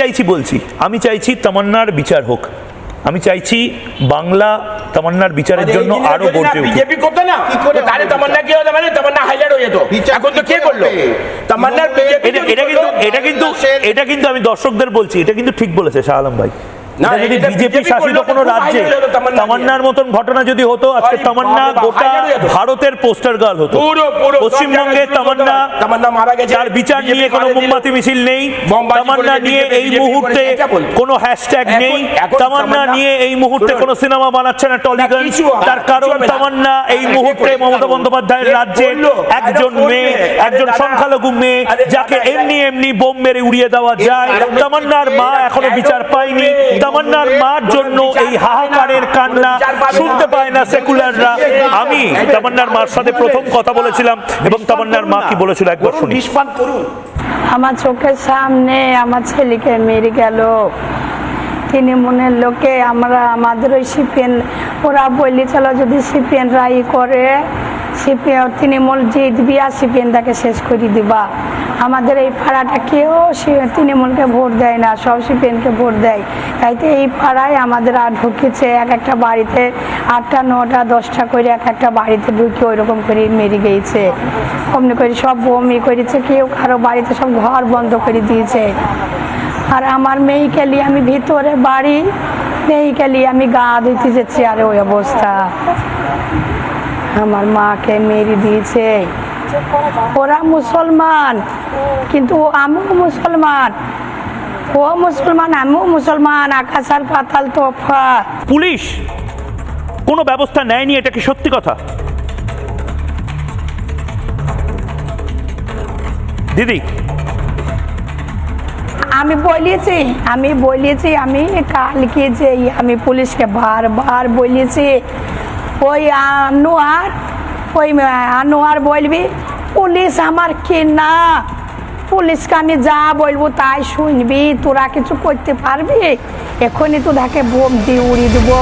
চাইছি বলছি আমি চাইছি তামান্নার বিচার হোক। আমি চাইছি বাংলা তামান্নার বিচারের জন্য আরো গর্জে উঠুক। বিজেপি করতে না তাহলে তামান্না কি হতো, মানে তামান্না হাইলাইট হয়ে যেত। এখন তো কে করলো তামান্নার বিজেপি? এটা কিন্তু আমি দর্শকদের বলছি, এটা কিন্তু ঠিক বলেছে শাহ আলম ভাই। যদি বিজেপি শাসিত কোনো রাজ্যে তামান্নার মতন ঘটনা যদি হতো, আজকে তামান্না গোটা ভারতের পোস্টার গার্ল হতো। পশ্চিমবঙ্গে তামান্না মারা গেছে, তার বিচার নিয়ে কোনো মোমবাতি মিছিল নেই, তামান্না নিয়ে এই মুহূর্তে কোনো হ্যাশট্যাগ নেই, তামান্না নিয়ে এই মুহূর্তে কোনো সিনেমা বানাচ্ছে না টলিগঞ্জ। তার কারণ তামান্না এই মুহূর্তে মমতা বন্দ্যোপাধ্যায়ের রাজ্যে একজন মেয়ে, একজন সংখ্যালঘু মেয়ে যাকে এমনি এমনি বোম মেরে উড়িয়ে দেওয়া যায়। তামান্নার মা এখনো বিচার পায়নি। তামান্নার মার জন্য এই হাহাকারের কান্না শুনতে পায় না সেকুলাররা। আমি তামান্নার মার সাথে প্রথম কথা বলেছিলাম এবং তামান্নার মা কি বলেছিল একবার শুনি। আমার চোখের সামনে আমার ছেলেকে মেরে গেল তৃণমূলের লোকে। আমাদের ওই সিপিএন ওরা বলেছিল যদি সিপিএন রায় করে তৃণমূল জিতবি আর সিপিএন তাকে শেষ করে দিবা। আমাদের এই পাড়াটা কেউ তৃণমূলকে ভোট দেয় না, সব সিপিএনকে ভোট দেয়। তাইতে এই পাড়ায় আমাদের আর ঢুকেছে এক একটা বাড়িতে 8টা 9টা 10টা করে এক একটা বাড়িতে ঢুকে ওইরকম করে মেরে গিয়েছে। অমনি করে সব বমি করেছে, কেউ কারো বাড়িতে সব ঘর বন্ধ করে দিয়েছে। আর আমার মেয়েকে নিয়ে আমি ভিতরে বাড়ি, মেয়েকে নিয়ে আমি গা ধুতে যাচ্ছি, আর ওই অবস্থা। আমার মাকে মেরে দিয়েছে। ওরা মুসলমান কিন্তু আমিও মুসলমান, ও মুসলমান আমিও মুসলমান, আকাশ আর পাতাল তফাৎ। পুলিশ কোনো ব্যবস্থা নেয়নি, এটা কি সত্যি কথা দিদি? আমি বলেছি আমি কালকে যে আমি পুলিশকে বারবার বলেছি, ওই আনোয়ার বলবি পুলিশ আমার কি না, পুলিশকে আমি যা বলবো তাই শুনবি, তোরা কিছু করতে পারবি? এখনই তো তাকে বোম দিয়ে উড়িয়ে দেবো।